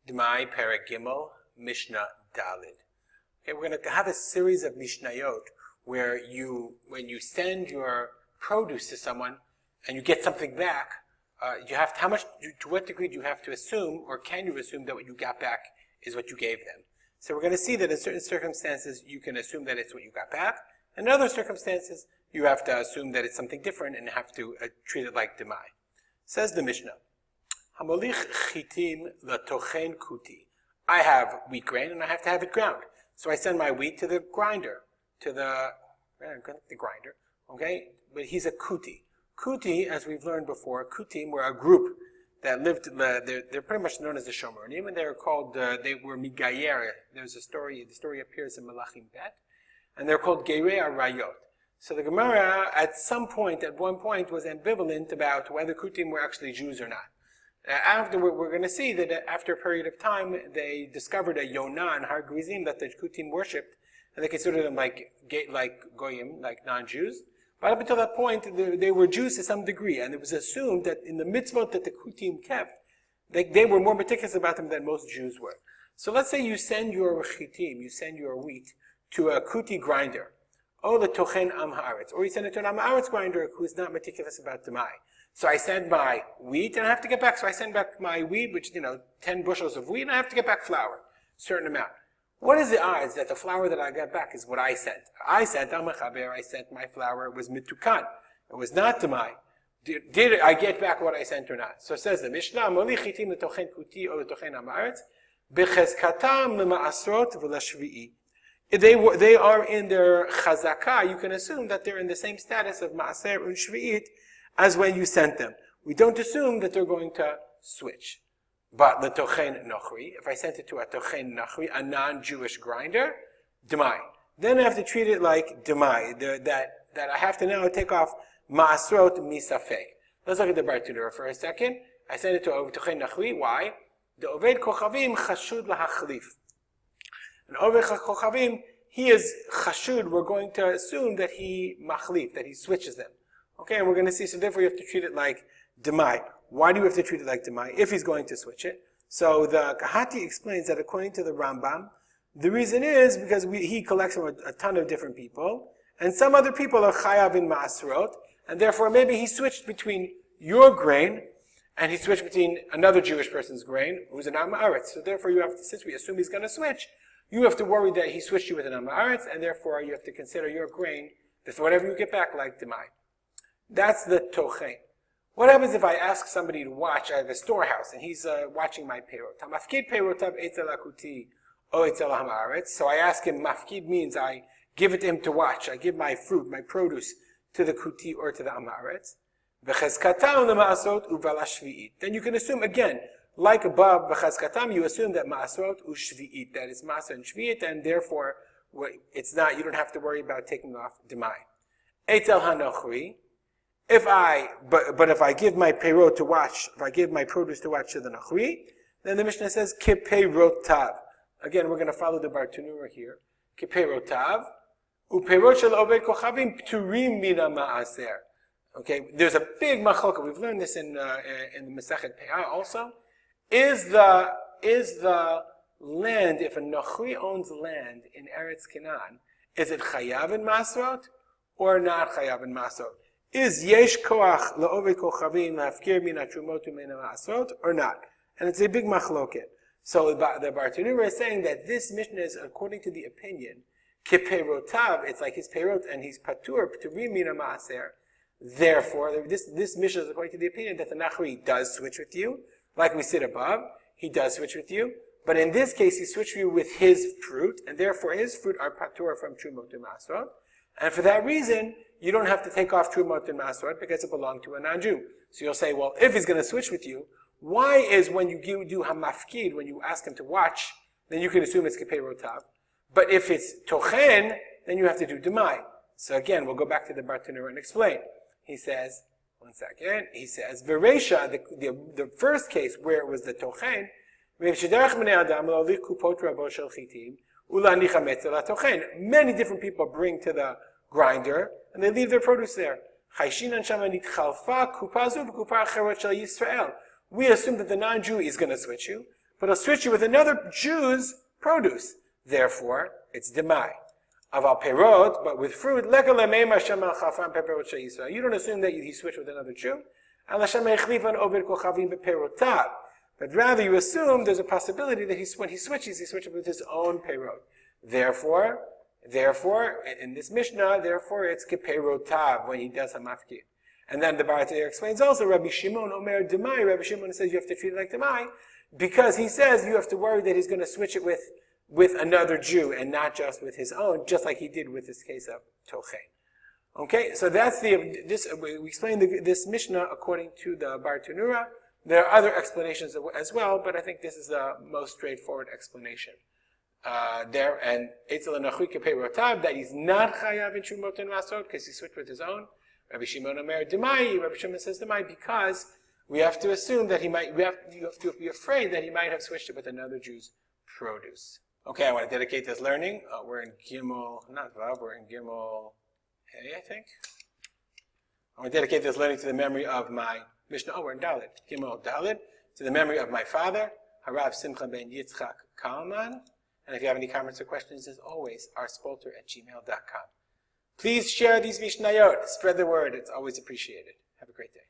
Demai Perek Gimel, Mishnah Dalid. Okay, we're going to have a series of Mishnayot where when you send your produce to someone and you get something back, to what degree do you have to assume, or can you assume that what you got back is what you gave them? So we're going to see that in certain circumstances you can assume that it's what you got back, and in other circumstances you have to assume that it's something different and have to treat it like Demai. Says the Mishnah, Hamolich chitim latochen kuti. I have wheat grain and I have to have it ground. So I send my wheat to the grinder, to the grinder, okay? But he's a kuti. Kuti, as we've learned before, kutim were a group that lived, they're pretty much known as the Shomerim, and they were called, they were Migayer. There's a story, the story appears in Malachim Bet, and they're called Gerei Arayot. So the Gemara, at one point, was ambivalent about whether kutim were actually Jews or not. After, we're going to see that after a period of time, they discovered a Yonah and Har Grizim that the Kutim worshipped, and they considered them like Goyim, like non-Jews. But up until that point, they were Jews to some degree, and it was assumed that in the mitzvot that the Kutim kept, they were more meticulous about them than most Jews were. So let's say you send your chitim, you send your wheat to a kuti grinder, or the tochen am haaretz, or you send it to an am haaretz grinder who is not meticulous about demai. So I send my wheat and I have to get back. So I send back my wheat, which, 10 bushels of wheat, and I have to get back flour, certain amount. What is the odds that the flour that I got back is what I sent? I sent my flour, it was mitukan. It was not demai. Did I get back what I sent or not? So it says the Mishnah, Molichitim letochen kuti or letochen amaretz, bechezkatam lema'asrot v'lashvi'i. They are in their chazakah. You can assume that they're in the same status of ma'aser and shvi'it as when you sent them. We don't assume that they're going to switch. But letochen nochri, if I sent it to a tochen nochri, a non-Jewish grinder, demai. Then I have to treat it like demai, that I have to now take off ma'asrot misafek. Let's look at the Bartanura for a second. I sent it to a tochen nochri. Why? The oved kochavim chashud lahachlif. And oved kochavim, he is chashud. We're going to assume that he machlif, that he switches them. Okay, and we're going to see, so therefore you have to treat it like demai. Why do you have to treat it like demai if he's going to switch it? So the Kahati explains that according to the Rambam, the reason is because he collects from a ton of different people, and some other people are chayav in ma'asrot, and therefore maybe he switched between your grain, and he switched between another Jewish person's grain, who's an am haaretz. So therefore you have to, since we assume he's going to switch, you have to worry that he switched you with an am haaretz, and therefore you have to consider your grain, that whatever you get back, like demai. That's the tochen. What happens if I ask somebody to watch? I have a storehouse, and he's watching my peirot. Mafkid peirotav etzel akuti o etzel hamaretz. So I ask him, mafkid means I give it to him to watch. I give my fruit, my produce, to the kuti or to the hamaretz. V'chezkatam lema'asot u'vala shvi'it. Then you can assume, again, like above, v'chezkatam, you assume that ma'asot u'shvi'it, that it's ma'asot and shvi'it, and therefore it's not, you don't have to worry about taking off demai. Etzel hanochri. If I give my peirot to watch, if I give my produce to watch to the Nachri, then the Mishnah says, Kipeirotav. Again, we're going to follow the Bartanura here. Kipeirotav. Upeirot shel oved kochavim pturim mina ma'aser. Okay, there's a big machlokah. We've learned this in the Masechet Peah also. Is the land, if a Nachri owns land in Eretz Canaan, is it chayav in masrot or not chayav in masrot? Is yesh koach la'oved kochavim la'afkir min ha'trumotu min ha'asrot or not? And it's a big machloket. So the Bartanura is saying that this Mishnah is according to the opinion, kipeirotav, it's like his peirot and he's patur, pturim min ha'ma'aser. Therefore, this Mishnah is according to the opinion that the Nachri does switch with you. Like we said above, he does switch with you. But in this case, he switched you with his fruit, and therefore his fruit are patur from trumot to ma'asrot. And for that reason, you don't have to take off Trumot and Masrot because it belonged to a non-Jew. So you'll say, well, if he's going to switch with you, why is when you do Hamafkid, when you ask him to watch, then you can assume it's Kipeirotav. But if it's Tochen, then you have to do Demai. So again, we'll go back to the Bartanura and explain. He says, Veresha, the first case where it was the Tochen, many different people bring to the grinder, and they leave their produce there. We assume that the non-Jew is going to switch you, but he'll switch it with another Jew's produce. Therefore, it's Demai. Aval perot, but with fruit, you don't assume that he switched with another Jew. But rather you assume there's a possibility that when he switches with his own perot. Therefore, in this Mishnah, it's keperotav when he does a mafkir. And then the Baratir explains also, Rabbi Shimon Omer Demai, Rabbi Shimon says you have to treat it like Demai, because he says you have to worry that he's going to switch it with another Jew and not just with his own, just like he did with this case of Tochein. Okay, so that's we explained this Mishnah according to the Baratir. There are other explanations as well, but I think this is the most straightforward explanation. And Eitzel Nachui Keperotav, that he's not chayav in Trumot and Masot because he switched with his own. Rabbi Shimon Omer Demai, Rabbi Shimon says Demai because we have to assume that you have to be afraid that he might have switched it with another Jew's produce. Okay, I want to dedicate this learning. We're in Gimel, not Vav, we're in Gimel Hey, I think. I want to dedicate this learning to the memory of my Mishnah. We're in Dalit, Gimel Dalit, to the memory of my father, Harav Simcha ben Yitzchak Kalman. And if you have any comments or questions, as always, rspolter@gmail.com. Please share these Mishnayot. Spread the word. It's always appreciated. Have a great day.